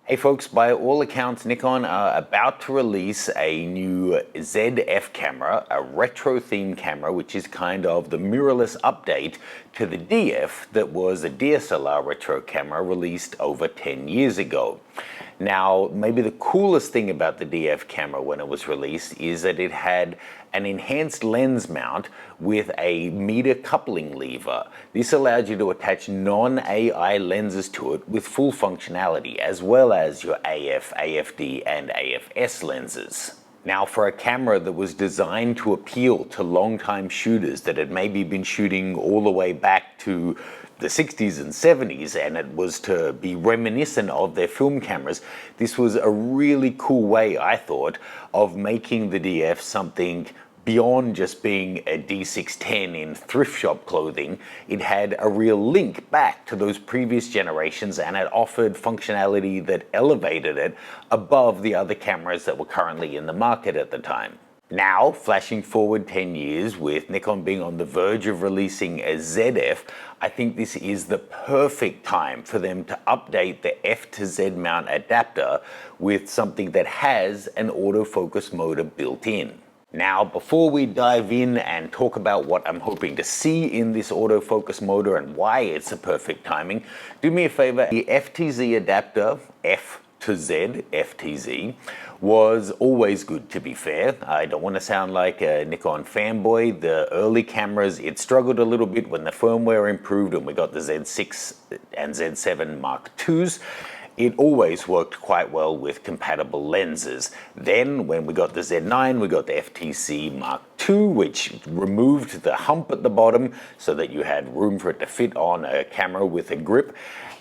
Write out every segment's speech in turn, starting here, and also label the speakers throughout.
Speaker 1: Hey folks, by all accounts, Nikon are about to release a new ZF camera, a retro themed camera, which is kind of the mirrorless update to the DF that was a DSLR retro camera released over 10 years ago. Now, maybe the coolest thing about the DF camera when it was released is that it had an enhanced lens mount with a meter coupling lever. This allowed you to attach non-AI lenses to it with full functionality, as well as your AF, AFD, and AFS lenses. Now, for a camera that was designed to appeal to longtime shooters that had maybe been shooting all the way back to the 60s and 70s, and it was to be reminiscent of their film cameras, this was a really cool way, I thought, of making the DF something beyond just being a D610 in thrift shop clothing. It had a real link back to those previous generations, and it offered functionality that elevated it above the other cameras that were currently in the market at the time. Now, flashing forward 10 years, with Nikon being on the verge of releasing a ZF, I think this is the perfect time for them to update the F to Z mount adapter with something that has an autofocus motor built in. Now, before we dive in and talk about what I'm hoping to see in this autofocus motor and why it's a perfect timing, do me a favor. The FTZIII adapter, F to Z, FTZIII, was always good, to be fair. I don't want to sound like a Nikon fanboy. The early cameras, it struggled a little bit when the firmware improved and we got the Z6 and Z7 Mark IIs. It always worked quite well with compatible lenses. Then when we got the Z9, we got the FTZIII Mark II, which removed the hump at the bottom so that you had room for it to fit on a camera with a grip.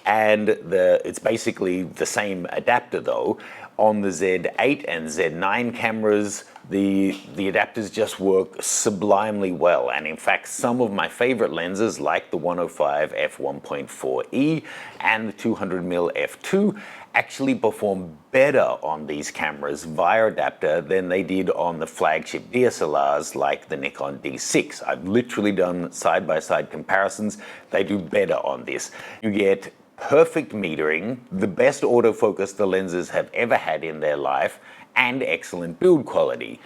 Speaker 1: And it's basically the same adapter though. On the Z8 and Z9 cameras, the adapters just work sublimely well. And in fact, some of my favorite lenses, like the 105 f1.4e and the 200mm f2, actually perform better on these cameras via adapter than they did on the flagship DSLRs like the Nikon D6. I've literally done side-by-side comparisons. They do better on this. You get perfect metering, the best autofocus the lenses have ever had in their life, and excellent build quality.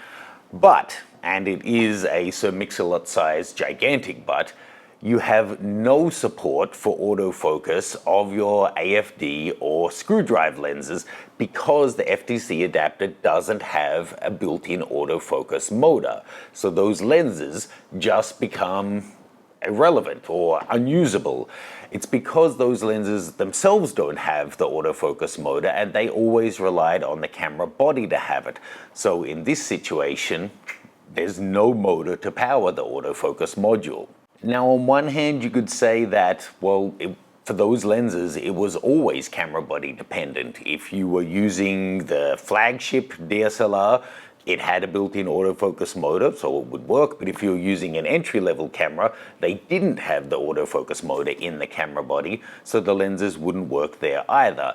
Speaker 1: But, and it is a Sir Mix-a-Lot size gigantic but, you have no support for autofocus of your AFD or screw drive lenses because the FTZIII adapter doesn't have a built-in autofocus motor. So those lenses just become irrelevant or unusable. It's because those lenses themselves don't have the autofocus motor and they always relied on the camera body to have it. So in this situation, there's no motor to power the autofocus module. Now, on one hand, you could say that, well, for those lenses, it was always camera body dependent. If you were using the flagship DSLR, it had a built-in autofocus motor, so it would work, but if you were using an entry-level camera, they didn't have the autofocus motor in the camera body, so the lenses wouldn't work there either.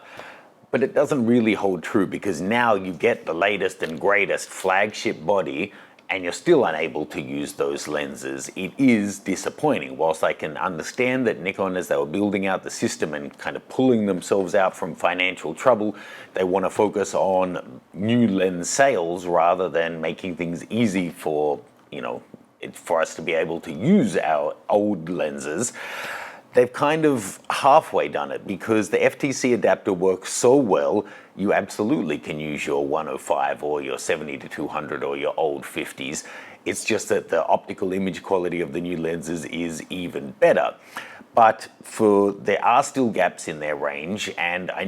Speaker 1: But it doesn't really hold true because now you get the latest and greatest flagship body and you're still unable to use those lenses. It is disappointing. Whilst I can understand that Nikon, as they were building out the system and kind of pulling themselves out from financial trouble, they want to focus on new lens sales rather than making things easy for, for us to be able to use our old lenses. They've kind of halfway done it because the FTZIII adapter works so well, you absolutely can use your 105 or your 70-200 or your old 50s. It's just that the optical image quality of the new lenses is even better. But there are still gaps in their range, and I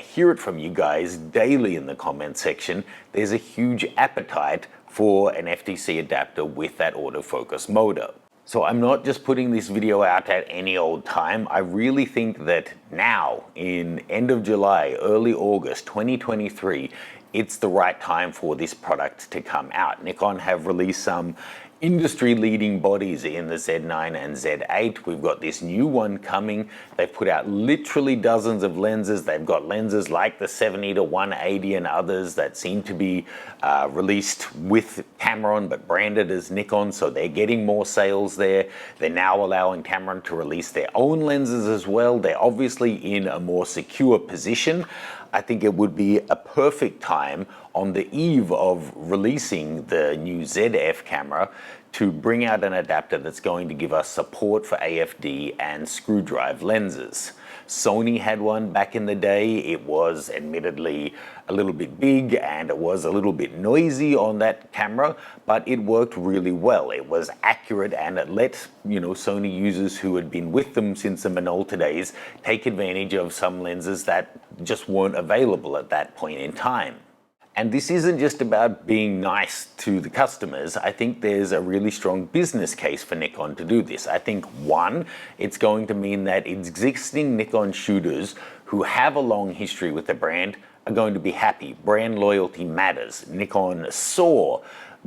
Speaker 1: hear it from you guys daily in the comment section, there's a huge appetite for an FTZIII adapter with that autofocus motor. So I'm not just putting this video out at any old time. I really think that now, in end of July, early August 2023, it's the right time for this product to come out. Nikon have released some industry-leading bodies in the Z9 and Z8. We've got this new one coming. They've put out literally dozens of lenses. They've got lenses like the 70-180 and others that seem to be released with Tamron but branded as Nikon, so they're getting more sales there. They're now allowing Tamron to release their own lenses as well. They're obviously in a more secure position. I think it would be a perfect time on the eve of releasing the new ZF camera to bring out an adapter that's going to give us support for AFD and screw drive lenses. Sony had one back in the day. It was admittedly a little bit big and it was a little bit noisy on that camera, but it worked really well. It was accurate and it let, Sony users who had been with them since the Minolta days take advantage of some lenses that just weren't available at that point in time. And this isn't just about being nice to the customers. I think there's a really strong business case for Nikon to do this. I think, one, it's going to mean that existing Nikon shooters who have a long history with the brand are going to be happy. Brand loyalty matters. Nikon saw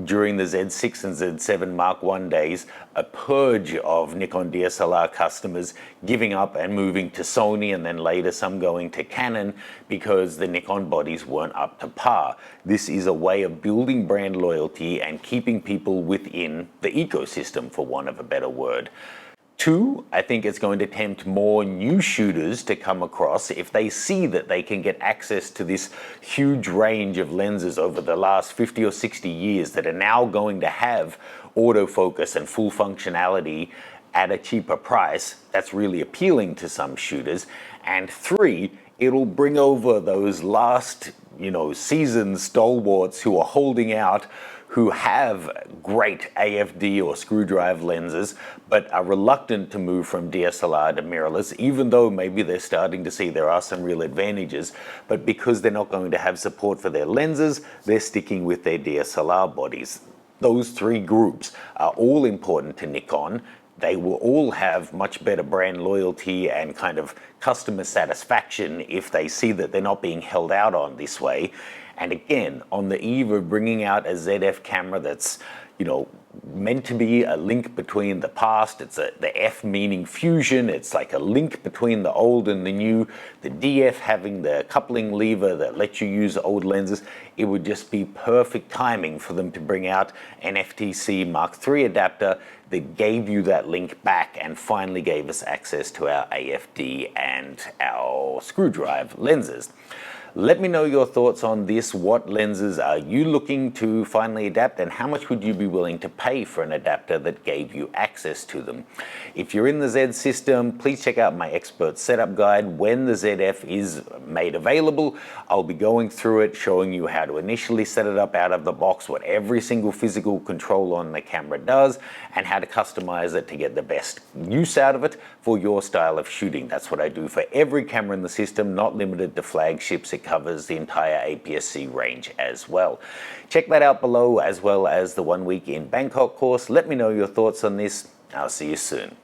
Speaker 1: during the Z6 and Z7 Mark I days a purge of Nikon DSLR customers giving up and moving to Sony, and then later some going to Canon because the Nikon bodies weren't up to par. This is a way of building brand loyalty and keeping people within the ecosystem, for want of a better word. Two, I think it's going to tempt more new shooters to come across if they see that they can get access to this huge range of lenses over the last 50 or 60 years that are now going to have autofocus and full functionality at a cheaper price. That's really appealing to some shooters. And three, it'll bring over those last, seasoned stalwarts who are holding out, who have great AFD or screw drive lenses, but are reluctant to move from DSLR to mirrorless, even though maybe they're starting to see there are some real advantages. But because they're not going to have support for their lenses, they're sticking with their DSLR bodies. Those three groups are all important to Nikon. They will all have much better brand loyalty and kind of customer satisfaction if they see that they're not being held out on this way. And again, on the eve of bringing out a ZF camera that's, meant to be a link between the past, the F meaning fusion, it's like a link between the old and the new, the DF having the coupling lever that lets you use old lenses, it would just be perfect timing for them to bring out an FTZIII Mark III adapter that gave you that link back and finally gave us access to our AFD and our screw drive lenses. Let me know your thoughts on this. What lenses are you looking to finally adapt, and how much would you be willing to pay for an adapter that gave you access to them? If you're in the Z system, please check out my expert setup guide. When the ZF is made available, I'll be going through it, showing you how to initially set it up out of the box, what every single physical control on the camera does, and how to customize it to get the best use out of it for your style of shooting. That's what I do for every camera in the system, not limited to flagships. It covers the entire APS-C range as well. Check that out below, as well as the 1 week in Bangkok course. Let me know your thoughts on this. I'll see you soon.